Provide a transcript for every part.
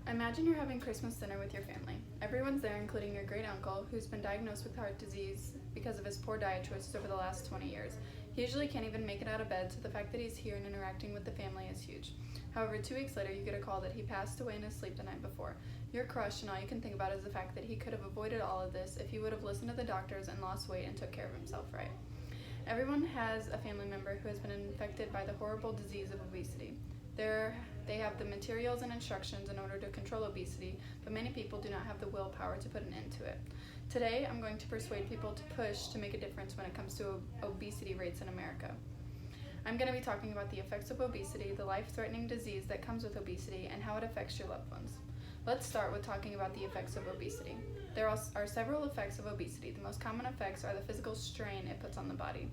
Imagine you're having Christmas dinner with your family. Everyone's there, including your great uncle, who's been diagnosed with heart disease because of his poor diet choices over the last 20 years. He usually can't even make it out of bed, so the fact that he's here and interacting with the family is huge. However, 2 weeks later, you get a call that he passed away in his sleep the night before. You're crushed, and all you can think about is the fact that he could have avoided all of this if he would have listened to the doctors and lost weight and took care of himself right. Everyone has a family member who has been infected by the horrible disease of obesity. They have the materials and instructions in order to control obesity, but many people do not have the willpower to put an end to it. Today, I'm going to persuade people to push to make a difference when it comes to obesity rates in America. I'm going to be talking about the effects of obesity, the life-threatening disease that comes with obesity, and how it affects your loved ones. Let's start with talking about the effects of obesity. There are several effects of obesity. The most common effects are the physical strain it puts on the body.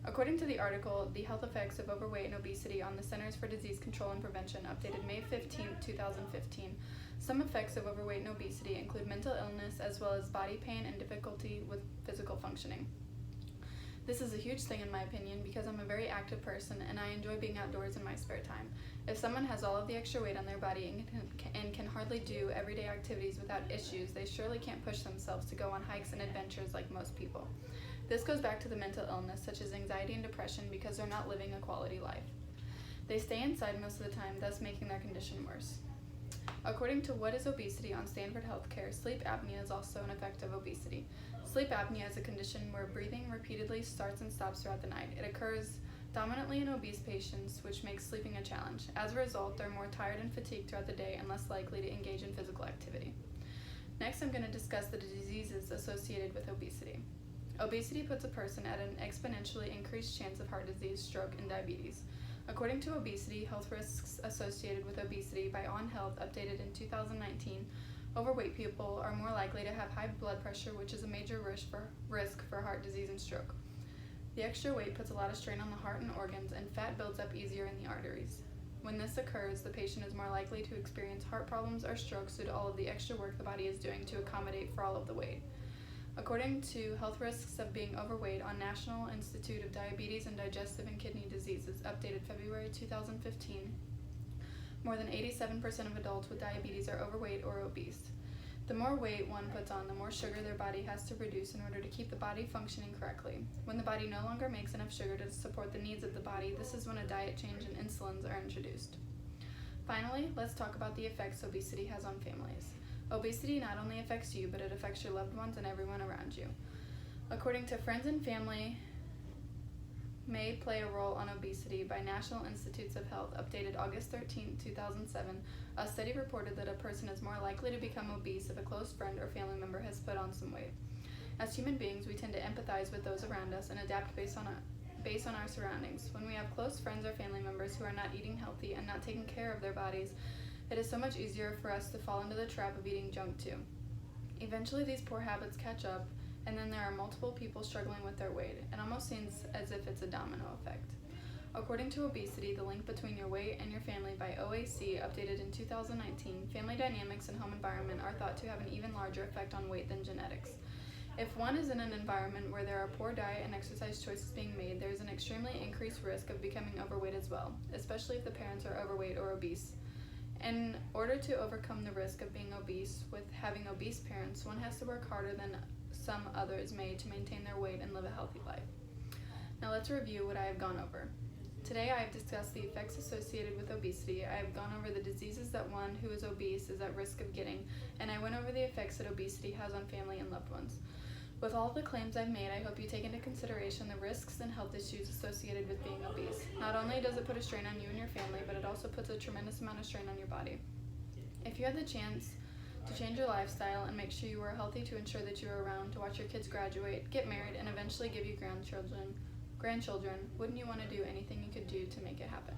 According to the article, The Health Effects of Overweight and Obesity on the Centers for Disease Control and Prevention, updated May 15, 2015, some effects of overweight and obesity include mental illness as well as body pain and difficulty with physical functioning. This is a huge thing in my opinion because I'm a very active person and I enjoy being outdoors in my spare time. If someone has all of the extra weight on their body and can hardly do everyday activities without issues, they surely can't push themselves to go on hikes and adventures like most people. This goes back to the mental illness such as anxiety and depression because they're not living a quality life. They stay inside most of the time, thus making their condition worse. According to What is Obesity on Stanford Healthcare, sleep apnea is also an effect of obesity. Sleep apnea is a condition where breathing repeatedly starts and stops throughout the night. It occurs dominantly in obese patients, which makes sleeping a challenge. As a result, they're more tired and fatigued throughout the day and less likely to engage in physical activity. Next, I'm going to discuss the diseases associated with obesity. Obesity puts a person at an exponentially increased chance of heart disease, stroke, and diabetes. According to Obesity, Health Risks Associated with Obesity by On Health, updated in 2019, overweight people are more likely to have high blood pressure, which is a major risk for heart disease and stroke. The extra weight puts a lot of strain on the heart and organs, and fat builds up easier in the arteries. When this occurs, the patient is more likely to experience heart problems or strokes due to all of the extra work the body is doing to accommodate for all of the weight. According to Health Risks of Being Overweight on National Institute of Diabetes and Digestive and Kidney Diseases, updated February 2015, more than 87% of adults with diabetes are overweight or obese. The more weight one puts on, the more sugar their body has to produce in order to keep the body functioning correctly. When the body no longer makes enough sugar to support the needs of the body, this is when a diet change and insulins are introduced. Finally, let's talk about the effects obesity has on families. Obesity not only affects you, but it affects your loved ones and everyone around you. According to Friends and Family May Play a Role on Obesity by National Institutes of Health, updated August 13, 2007, a study reported that a person is more likely to become obese if a close friend or family member has put on some weight. As human beings, we tend to empathize with those around us and adapt based on our surroundings. When we have close friends or family members who are not eating healthy and not taking care of their bodies, it is so much easier for us to fall into the trap of eating junk too. Eventually, these poor habits catch up, and then there are multiple people struggling with their weight. It almost seems as if it's a domino effect. According to Obesity, the link between your weight and your family by OAC, updated in 2019, family dynamics and home environment are thought to have an even larger effect on weight than genetics. If one is in an environment where there are poor diet and exercise choices being made, there is an extremely increased risk of becoming overweight as well, especially if the parents are overweight or obese. In order to overcome the risk of being obese with having obese parents, one has to work harder than some others may to maintain their weight and live a healthy life. Now let's review what I have gone over. Today I have discussed the effects associated with obesity. I have gone over the diseases that one who is obese is at risk of getting, and I went over the effects that obesity has on family and loved ones. With all the claims I've made, I hope you take into consideration the risks and health issues associated with being obese. Not only does it put a strain on you and your family, but it also puts a tremendous amount of strain on your body. If you had the chance to change your lifestyle and make sure you were healthy to ensure that you were around to watch your kids graduate, get married, and eventually give you grandchildren, wouldn't you want to do anything you could do to make it happen?